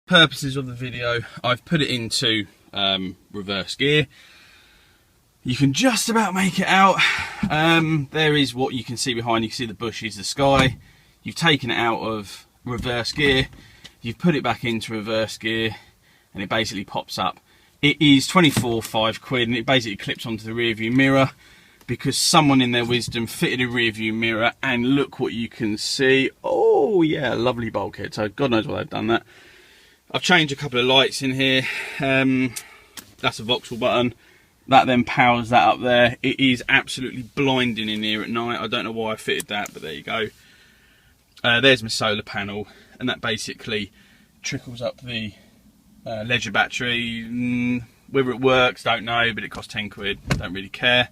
Purposes of the video, I've put it into reverse gear. You can just about make it out. There is what you can see behind. You can see the bushes, the sky. You've taken it out of reverse gear, you've put it back into reverse gear, and it basically pops up. It is 5 quid, and it basically clips onto the rear view mirror, because someone in their wisdom fitted a rear view mirror, and look what you can see. Oh yeah, lovely bulkhead. So God knows why they've done that. I've changed a couple of lights in here. That's a Vauxhall button. That then powers that up there. It is absolutely blinding in here at night. I don't know why I fitted that, but there you go. There's my solar panel, and that basically trickles up the Leisure battery. Whether it works, don't know, but it costs 10 quid. Don't really care.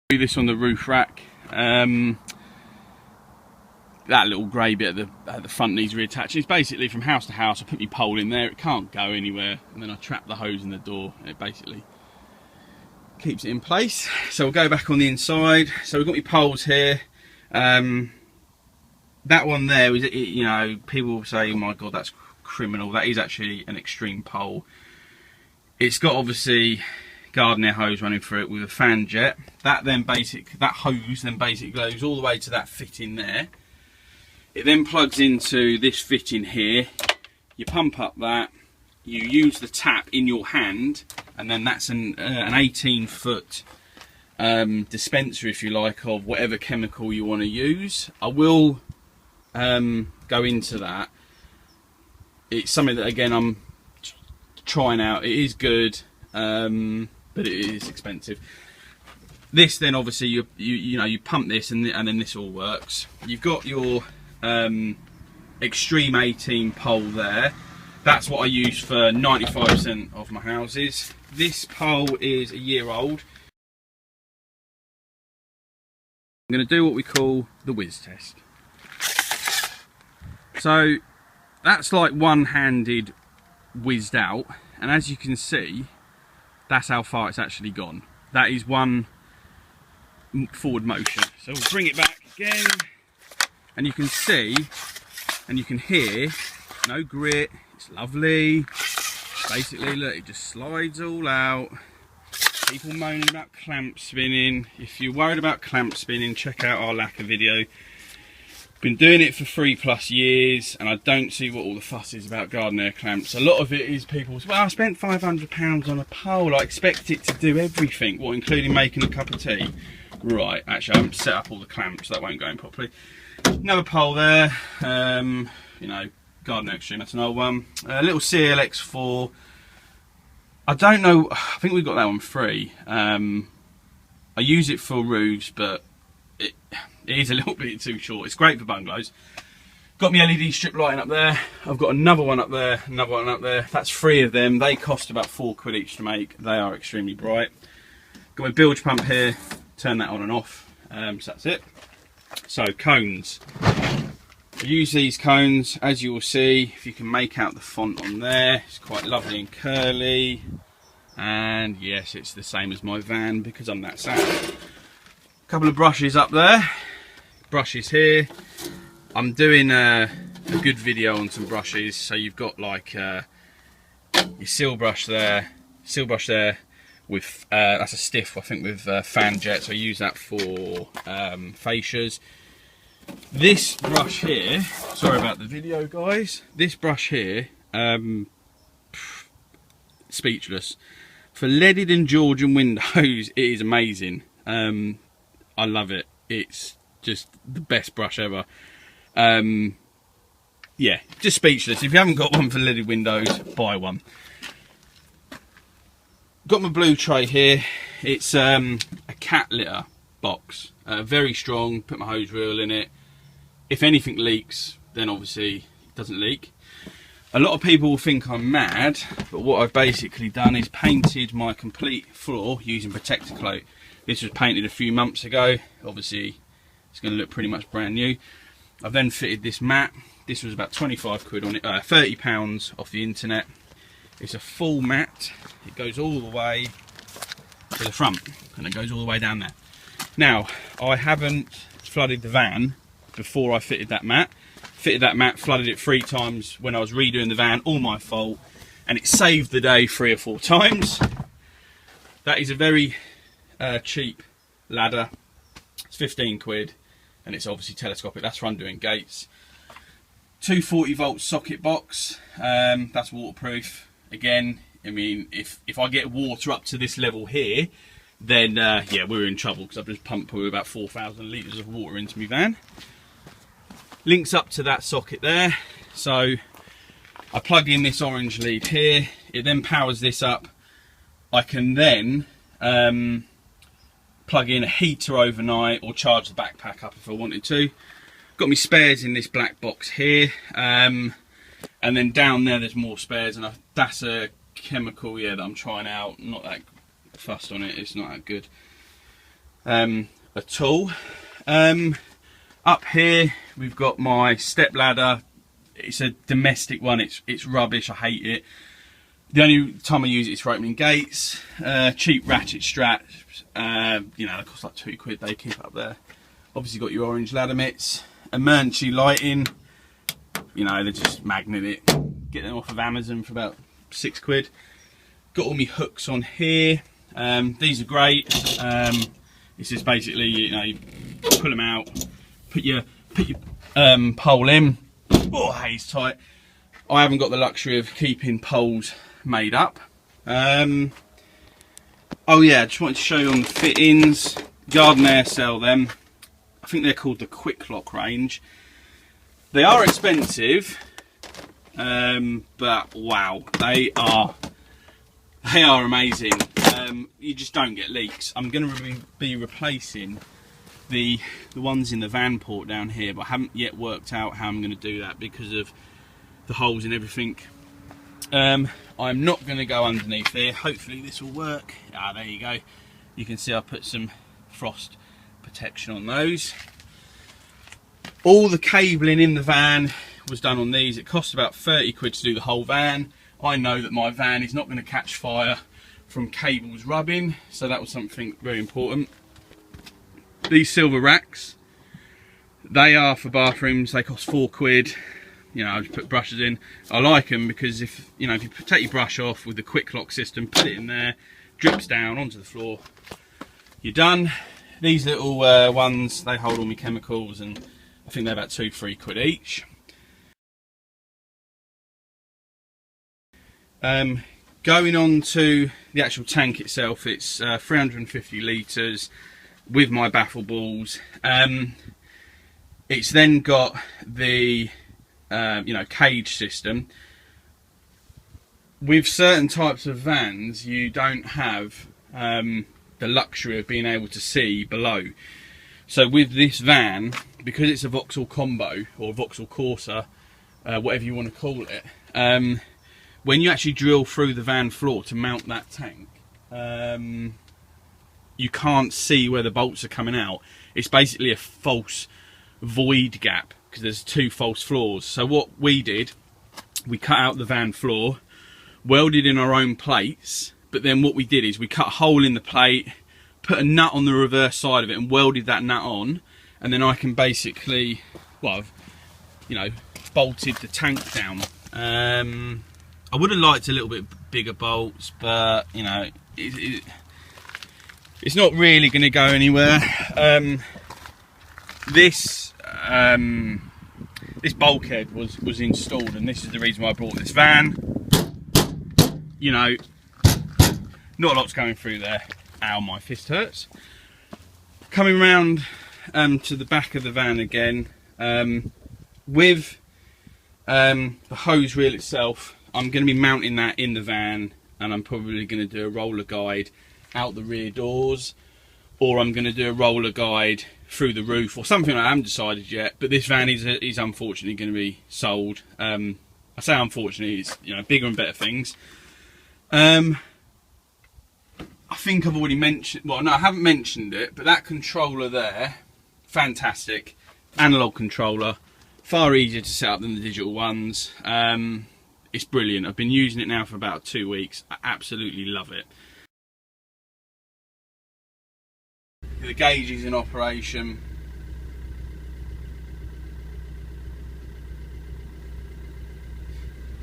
Do this on the roof rack. That little grey bit at the front needs reattaching. It's basically from house to house. I put my pole in there, it can't go anywhere, and then I trap the hose in the door, and it basically keeps it in place. So we'll go back on the inside. So we've got my poles here. That one there is, you know, people will say, oh my god, that's criminal. That is actually an extreme pole. It's got obviously garden air hose running through it with a fan jet. That hose then basically goes all the way to that fitting there. It then plugs into this fitting here. You pump up that, you use the tap in your hand, and then that's an 18-foot dispenser, if you like, of whatever chemical you want to use. I will go into that. It's something that, again, I'm trying out. It is good, but it is expensive. This then, obviously, you pump this, and then this all works. You've got your extreme 18 pole there. That's what I use for 95% of my houses. This pole is a year old. I'm going to do what we call the whiz test. So that's like one-handed whizzed out, and as you can see, that's how far it's actually gone. That is one forward motion. So we'll bring it back again, and you can see and you can hear no grit. It's lovely. Basically, look, it just slides all out. People moaning about clamp spinning. If you're worried about clamp spinning, check out our lacquer video. Been doing it for 3+ years, and I don't see what all the fuss is about garden air clamps. A lot of it is people say, well, I spent £500 on a pole, I expect it to do everything. What, including making a cup of tea? Right, actually I haven't set up all the clamps, so that won't go in properly. Another pole there, you know, garden extreme, that's an old one. A little CLX4. I don't know, I think we got that one free. I use it for roofs, but it is a little bit too short. It's great for bungalows. Got my LED strip lighting up there. I've got another one up there, another one up there. That's 3 of them. They cost about 4 quid each to make. They are extremely bright. Got my bilge pump here. Turn that on and off. So that's it. So cones. I use these cones, as you will see, if you can make out the font on there. It's quite lovely and curly. And yes, it's the same as my van because I'm that sad. A couple of brushes up there. Brushes here. I'm doing a good video on some brushes. So you've got like your seal brush there with that's a stiff, I think, with fan jet. So I use that for fascias. This brush here, sorry about the video guys, this brush here, speechless. For leaded and Georgian windows, it is amazing. I love it. It's just the best brush ever. Yeah, just speechless. If you haven't got one for leaded windows, buy one. Got my blue tray here. It's a cat litter box, very strong. Put my hose reel in it. If anything leaks, then obviously it doesn't leak. A lot of people will think I'm mad, but what I've basically done is painted my complete floor using protector coat. This was painted a few months ago. Obviously it's going to look pretty much brand new. I've then fitted this mat. This was about 25 quid on it, £30 off the internet. It's a full mat. It goes all the way to the front, and it goes all the way down there. Now, I haven't flooded the van before I fitted that mat. fitted that mat, flooded it 3 times when I was redoing the van, all my fault, and it saved the day 3 or 4 times. That is a very cheap ladder. It's 15 quid, and it's obviously telescopic. That's for undoing gates. 240 volt socket box, that's waterproof. Again, I mean, if I get water up to this level here, then yeah, we're in trouble, because I've just pumped probably about 4,000 litres of water into my van. Links up to that socket there. So I plug in this orange lead here, it then powers this up. I can then plug in a heater overnight or charge the backpack up if I wanted to. Got my spares in this black box here, and then down there's more spares, and that's a chemical, yeah, that I'm trying out. Not that fussed on it, it's not that good at all. Up here we've got my step ladder. It's a domestic one, it's rubbish, I hate it. The only time I use it is for opening gates. Cheap ratchet straps, you know, they cost like 2 quid, they keep up there. Obviously got your orange ladder mitts. Emergency lighting, you know, they just magnet it. Get them off of Amazon for about 6 quid. Got all my hooks on here. These are great. This is basically, you know, you pull them out, put your pole in. Oh, he's tight. I haven't got the luxury of keeping poles made up. Oh yeah, just wanted to show you on the fittings. Garden Air sell them. I think they're called the Quick Lock range. They are expensive, but wow, they are amazing. You just don't get leaks. I'm going to be replacing the ones in the van port down here, but I haven't yet worked out how I'm going to do that because of the holes and everything. I'm not going to go underneath here. Hopefully this will work. Ah, there you go. You can see I put some frost protection on those. All the cabling in the van was done on these. It cost about 30 quid to do the whole van. I know that my van is not going to catch fire from cables rubbing, so that was something very important. These silver racks, they are for bathrooms. They cost 4 quid. You know, I just put brushes in. I like them because if you take your brush off with the quick lock system, put it in there, drips down onto the floor, you're done. These little ones, they hold all my chemicals, and I think they're about 2-3 quid each. Going on to the actual tank itself, it's 350 litres with my baffle balls. It's then got the you know, cage system. With certain types of vans, you don't have the luxury of being able to see below. So with this van, because it's a Vauxhall Combo or Vauxhall Corsa, whatever you want to call it, when you actually drill through the van floor to mount that tank, you can't see where the bolts are coming out. It's basically a false void gap because there's 2 false floors. So what we did, we cut out the van floor, welded in our own plates, but then what we did is we cut a hole in the plate, put a nut on the reverse side of it and welded that nut on, and then I can basically, well, I've, you know, bolted the tank down. I would have liked a little bit bigger bolts, but you know, it's not really going to go anywhere. This bulkhead was installed, and this is the reason why I brought this van. You know, not a lot's going through there. Ow, my fist hurts. Coming round to the back of the van again, with the hose reel itself, I'm going to be mounting that in the van, and I'm probably going to do a roller guide out the rear doors, or I'm going to do a roller guide through the roof, or something I haven't decided yet. But this van is unfortunately going to be sold. I say unfortunately, it's, you know, bigger and better things. I think I've already mentioned, well no, I haven't mentioned it, but that controller there, fantastic. Analog controller, far easier to set up than the digital ones. It's brilliant. I've been using it now for about 2 weeks. I absolutely love it. The, the gauge is in operation.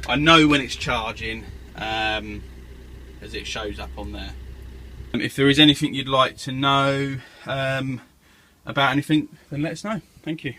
I know when it's charging, as it shows up on there. If there is anything you'd like to know about anything, then let us know. Thank you.